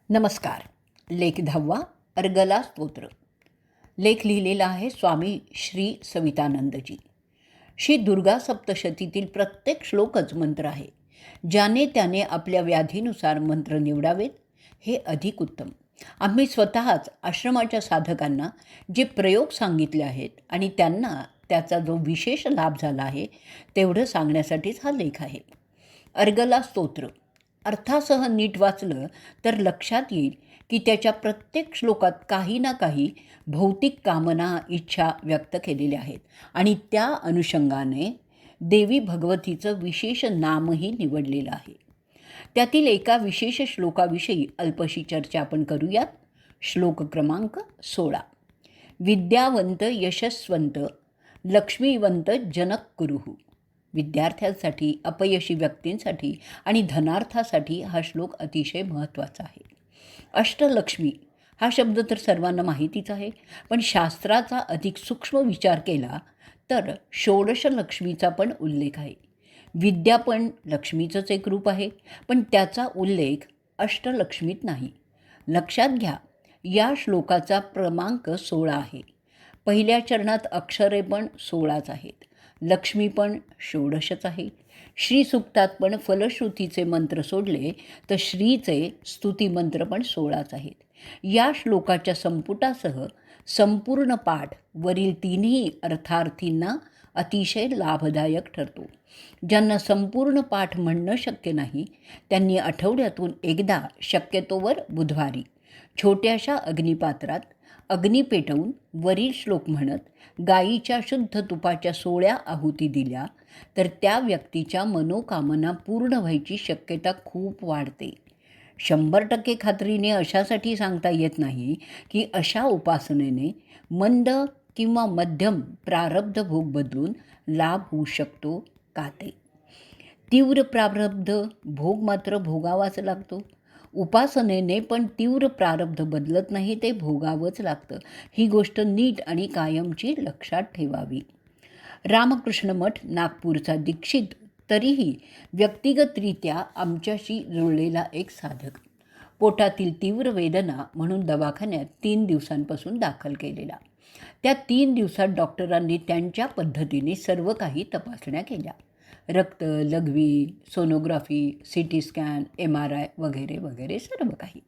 नमस्कार. लेख 10 अर्गला स्तोत्र. लेख लिहिलेला आहे स्वामी श्री सवितानंदजी. श्री दुर्गा सप्तशतीतील प्रत्येक श्लोकच मंत्र आहे. ज्याने त्याने आपल्या व्याधीनुसार मंत्र निवडावेत हे अधिक उत्तम. आम्ही स्वतःच आश्रमाच्या साधकांना जे प्रयोग सांगितले आहेत आणि त्यांना त्याचा जो विशेष लाभ झाला आहे तेवढं सांगण्यासाठीच हा लेख आहे. अर्गला स्तोत्र अर्थासह नीट वाचलं तर लक्षात येईल की त्याच्या प्रत्येक श्लोकात काही ना काही भौतिक कामना इच्छा व्यक्त केलेल्या आहेत आणि त्या अनुषंगाने देवी भगवतीचं विशेष नामही निवडलेलं आहे. त्यातील एका विशेष श्लोकाविषयी अल्पशी चर्चा आपण करूयात. श्लोक क्रमांक 16. विद्यावंत यशस्वंत लक्ष्मीवंत जनक कुरुः. विद्यार्थ्यांसाठी, अपयशी व्यक्तींसाठी आणि धनार्थासाठी हा श्लोक अतिशय महत्त्वाचा आहे. अष्टलक्ष्मी हा शब्द तर सर्वांना माहितीच आहे, पण शास्त्राचा अधिक सूक्ष्म विचार केला तर षोडश लक्ष्मीचा पण उल्लेख आहे. विद्या पण लक्ष्मीचंच एक रूप आहे, पण त्याचा उल्लेख अष्टलक्ष्मीत नाही. लक्षात घ्या, या श्लोकाचा क्रमांक 16 आहे. पहिल्या चरणात अक्षरे पण 16च आहेत. लक्ष्मी पण षोडशच आहे. श्रीसूक्तात पण फलश्रुतीचे मंत्र सोडले तर श्रीचे स्तुतिमंत्र पण 16च आहेत. या श्लोकाच्या संपुटासह संपूर्ण पाठ वरील तिन्ही अर्थार्थींना अतिशय लाभदायक ठरतो. ज्यांना संपूर्ण पाठ म्हणणं शक्य नाही त्यांनी आठवड्यातून एकदा, शक्यतोवर बुधवारी, छोट्याशा अग्निपात्रात अग्नी पेटवून वरील श्लोक म्हणत गायीच्या शुद्ध तुपाच्या 16 आहुती दिल्या तर त्या व्यक्तीच्या मनोकामना पूर्ण व्हायची शक्यता खूप वाढते. 100% खात्रीने अशासाठी सांगता येत नाही की अशा उपासनेने मंद किंवा मध्यम प्रारब्ध भोग बदलून लाभ होऊ शकतो का ते. तीव्र प्रारब्ध भोग मात्र भोगावाच लागतो. उपासनेने पण तीव्र प्रारब्ध बदलत नाही, ते भोगावंच लागतं. ही गोष्ट नीट आणि कायमची लक्षात ठेवावी. रामकृष्ण मठ नागपूरचा दीक्षित, तरीही व्यक्तिगतरित्या आमच्याशी जुळलेला एक साधक, पोटातील तीव्र वेदना म्हणून दवाखान्यात 3 दिवसांपासून दाखल केलेला. त्या 3 दिवसात डॉक्टरांनी त्यांच्या पद्धतीने सर्व काही तपासण्या केल्या. रक्त, लघवी, सोनोग्राफी, CT स्कॅन, MRI वगैरे वगैरे सर्व काही.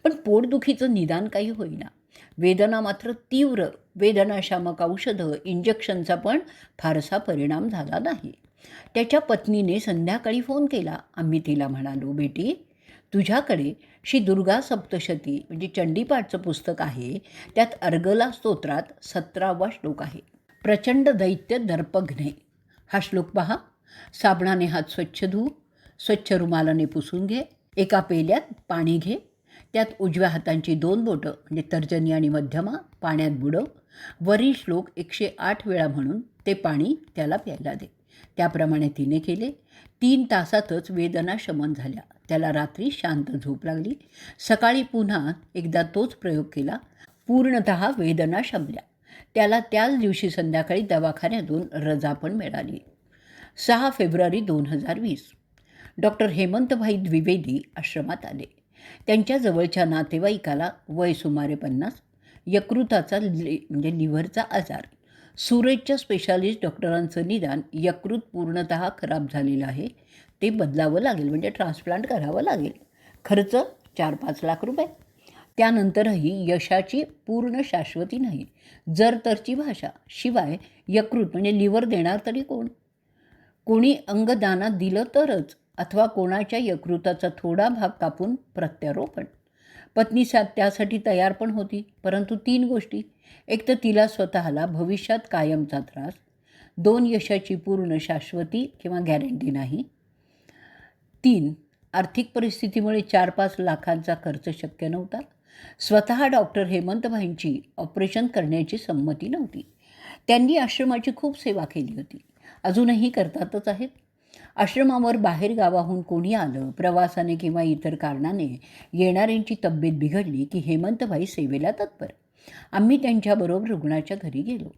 पण पोटदुखीचं निदान काही होईना. वेदना मात्र तीव्र. वेदनाशामक औषधं, इंजेक्शनचा पण फारसा परिणाम झाला नाही. त्याच्या पत्नीने संध्याकाळी फोन केला. आम्ही तिला म्हणालो, बेटी, तुझ्याकडे श्री दुर्गा सप्तशती म्हणजे चंडीपाठचं पुस्तक आहे. त्यात अर्गला स्तोत्रात 17वा श्लोक आहे. प्रचंड दैत्य दर्पघ्ने हा श्लोक पहा. साबणाने हात स्वच्छ धुऊ, स्वच्छ रुमालाने पुसून घे, एका पेल्यात पाणी घे, त्यात उजव्या हातांची 2 बोटं म्हणजे तर्जनी आणि मध्यमा पाण्यात बुडव. वरील श्लोक 108 वेळा म्हणून ते पाणी त्याला प्यायला दे. त्याप्रमाणे तिने केले. 3 तासातच वेदना शमन झाल्या. त्याला रात्री शांत झोप लागली. सकाळी पुन्हा एकदा तोच प्रयोग केला. पूर्णतः वेदना शमल्या. त्याला त्याच दिवशी संध्याकाळी दवाखान्यातून रजा पण मिळाली. 6 फेब्रुवारी 2020 डॉक्टर हेमंतभाई द्विवेदी आश्रमात आले. त्यांच्या जवळच्या नातेवाईकाला वय सुमारे 50, यकृताचा म्हणजे लिव्हरचा आजार. सुरेशच्या स्पेशालिस्ट डॉक्टरांचं निदान यकृत पूर्णतः खराब झालेलं आहे, ते बदलावं लागेल म्हणजे ट्रान्सप्लांट करावं लागेल. खर्च 4-5 लाख रुपये. त्यानंतरही यशाची पूर्ण शाश्वती नाही. जर तरची भाषा. शिवाय यकृत म्हणजे लिव्हर देणार तरी कोण? कोणी अंगदानात दिलं तरच, अथवा कोणाच्या यकृताचा थोडा भाग कापून प्रत्यारोपण. पत्नी त्यासाठी तयार पण होती, परंतु 3 गोष्टी. एक तर तिला स्वतःला भविष्यात कायमचा त्रास, 2 यशाची पूर्ण शाश्वती किंवा गॅरंटी नाही, 3 आर्थिक परिस्थितीमुळे 4-5 लाखांचा खर्च शक्य नव्हता. स्वतः डॉक्टर हेमंतभाईंची ऑपरेशन करण्याची संमती नव्हती. त्यांनी आश्रमाची खूप सेवा केली होती, अजूनही करतातच आहेत. आश्रमावर बाहेर गावाहून कोणी आलं, प्रवासाने किंवा इतर कारणाने येणाऱ्यांची तब्येत बिघडली की हेमंतभाई सेवेला तत्पर. आम्ही त्यांच्याबरोबर रुग्णाच्या घरी गेलो.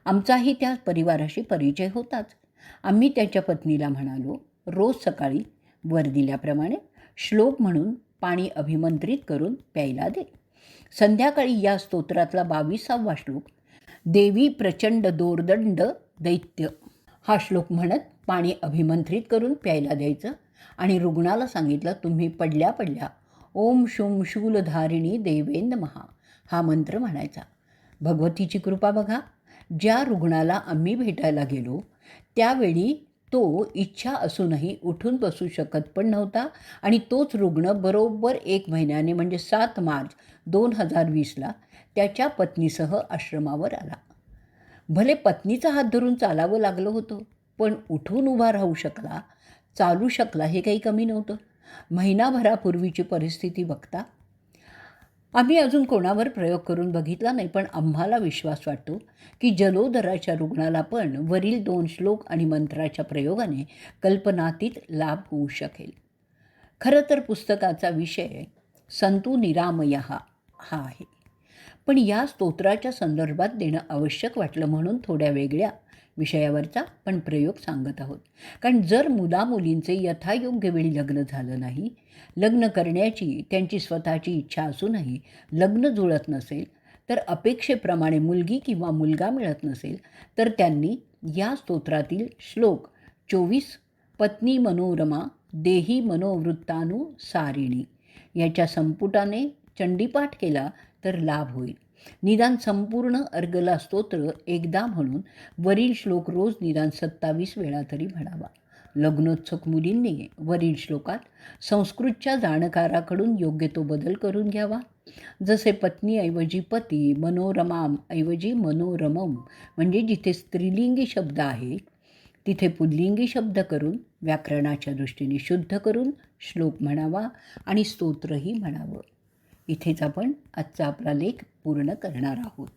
आमचाही त्या परिवाराशी परिचय होताच. आम्ही त्याच्या पत्नीला म्हणालो, रोज सकाळी वर दिल्याप्रमाणे श्लोक म्हणून पाणी अभिमंत्रित करून प्यायला दे. संध्याकाळी या स्तोत्रातला 22वा श्लोक, देवी प्रचंड दोर्दंड दैत्य, हा श्लोक म्हणत पाणी अभिमंत्रित करून प्यायला द्यायचं आणि रुग्णाला सांगितलं, तुम्ही पडल्या पडल्या ओम शुम शूलधारिणी देवे नमः हा मंत्र म्हणायचा. भगवतीची कृपा बघा, ज्या रुग्णाला आम्ही भेटायला गेलो त्यावेळी तो इच्छा असूनही उठून बसू शकत पण नव्हता आणि तोच रुग्ण बरोबर 1 महिन्याने म्हणजे 7 मार्च 2020ला त्याच्या पत्नीसह आश्रमावर आला. भले पत्नीचा हात धरून चालावं लागलं होतं, पण उठून उभा राहू शकला, चालू शकला हे काही कमी नव्हतं. महिनाभरापूर्वीची परिस्थिती बघता आम्ही अजून कोणावर प्रयोग करून बघितला नाही, पण आम्हाला विश्वास वाटतो की जलोदराच्या रुग्णाला पण वरील 2 श्लोक आणि मंत्राच्या प्रयोगाने कल्पनातीत लाभ होऊ शकेल. खरं तर पुस्तकाचा विषय संतु निरामयः हा आहे, पण या स्तोत्राच्या संदर्भात देणं आवश्यक वाटलं म्हणून थोड्या वेगळ्या विषयावरचा पण प्रयोग सांगत आहोत. कारण जर मुलामुलींचे यथायोग्य वेळी लग्न झालं नाही, लग्न करण्याची त्यांची स्वतःची इच्छा असूनही लग्न जुळत नसेल, तर अपेक्षेप्रमाणे मुलगी किंवा मुलगा मिळत नसेल, तर त्यांनी या स्तोत्रातील श्लोक 24 पत्नी मनोरमा देही मनोवृत्तानुसारिणी याच्या संपुटाने चंडीपाठ केला तर लाभ होईल. निदान संपूर्ण अर्गला स्तोत्र एकदा म्हणून वरील श्लोक रोज निदान 27 वेळा तरी म्हणावा. लग्नोत्सुक मुलींनी वरील श्लोकात संस्कृतच्या जाणकाराकडून योग्य तो बदल करून घ्यावा. जसे पत्नीऐवजी पती, मनोरमाम ऐवजी मनोरमम, म्हणजे जिथे स्त्रीलिंगी शब्द आहे तिथे पुल्लिंगी शब्द करून व्याकरणाच्या दृष्टीने शुद्ध करून श्लोक म्हणावा आणि स्तोत्रही म्हणावं. इथेच आपण आजचा आपला लेख पूर्ण करणार आहोत.